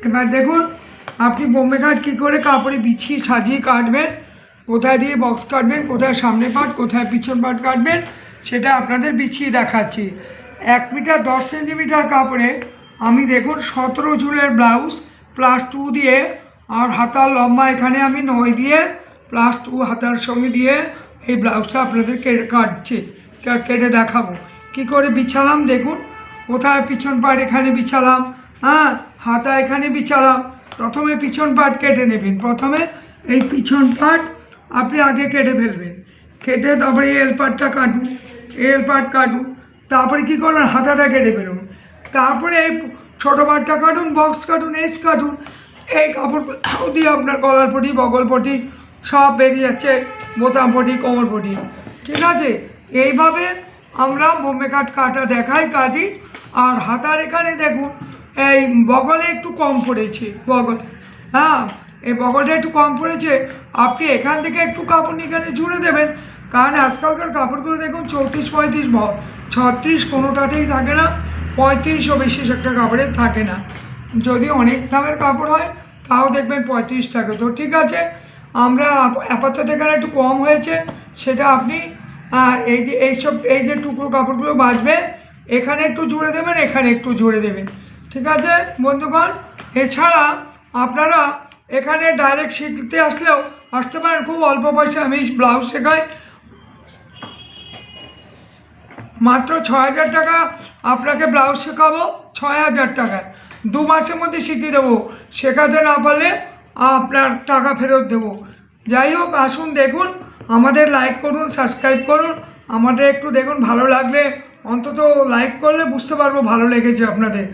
এবার দেখুন আপনি বোম্বে কাট কী করে কাপড়ে বিছিয়ে সাজিয়ে কাটবেন, কোথায় দিয়ে বক্স কাটবেন, কোথায় সামনে পাট, কোথায় পিছন পাট কাটবেন, সেটা আপনাদের বিছিয়ে দেখাচ্ছি। 1 মিটার 10 সেন্টিমিটার কাপড়ে আমি দেখুন 17 ঝুলের ব্লাউজ +2 দিয়ে, আর হাতার লম্বা এখানে আমি 9 দিয়ে +2 হাতার সঙ্গে দিয়ে এই ব্লাউজটা আপনাদের কাটছি, কেটে দেখাবো কি করে বিছালাম। দেখুন কোথায় পিছন পাট এখানে বিছালাম, হ্যাঁ হাতা এখানে বিছালাম। প্রথমে পিছন পাট কেটে নেবেন, প্রথমে এই পিছন পাট আপনি আগে কেটে ফেলবেন, কেটে তারপরে এল পাটটা কাটুন, এল পাট কাটুন, তারপরে কী করবেন হাতাটা কেটে ফেলুন, তারপরে এই ছোটো পাটটা কাটুন, বক্স কাটুন, এস কাটুন। এই কাপড় দিয়ে আপনার গলার পটি, বগল পটি সব বেরিয়ে যাচ্ছে, বোতাম পটি, কোমর পটি, ঠিক আছে। এইভাবে আমরা বোম্বে কাট কাটা দেখাই, কাটি। আর হাতার এখানে দেখুন এই বগলে একটু কম পড়েছে, বগলে, হ্যাঁ এই বগলটা একটু কম পড়েছে, আপনি এখান থেকে একটু কাপড় নিয়ে এখানে জুড়ে দেবেন। কারণ আজকালকার কাপড়গুলো দেখুন 34-35 36 কোনোটাতেই থাকে না, 35ও বেশি একটা কাপড়ে থাকে না। যদি অনেক দামের কাপড় হয় তাও দেখবেন 35 থাকে। তো ঠিক আছে, আমরা আপাতত এখানে একটু কম হয়েছে, সেটা আপনি এই যে টুকরো কাপড়গুলো বাঁচবে এখানে একটু জুড়ে দেবেন, এখানে একটু জুড়ে দেবেন, ঠিক আছে বন্ধুগণ। এছাড়া আপনারা এখানে ডাইরেক্ট শিখতে আসলেও আসতে পারেন, খুব অল্প পয়সা আমি ব্লাউজ শেখাই, মাত্র 6,000 টাকা আপনাকে ব্লাউজ শেখাবো, 6,000 টাকায় 2 মাসের মধ্যে শিখিয়ে দেবো। শেখাতে না পারলে আপনার টাকা ফেরত দেবো। যাই হোক, আসুন দেখুন, আমাদের লাইক করুন, সাবস্ক্রাইব করুন, আমাদের একটু দেখুন, ভালো লাগলে অন্তত লাইক করলে বুঝতে পারবো ভালো লেগেছে আপনাদের।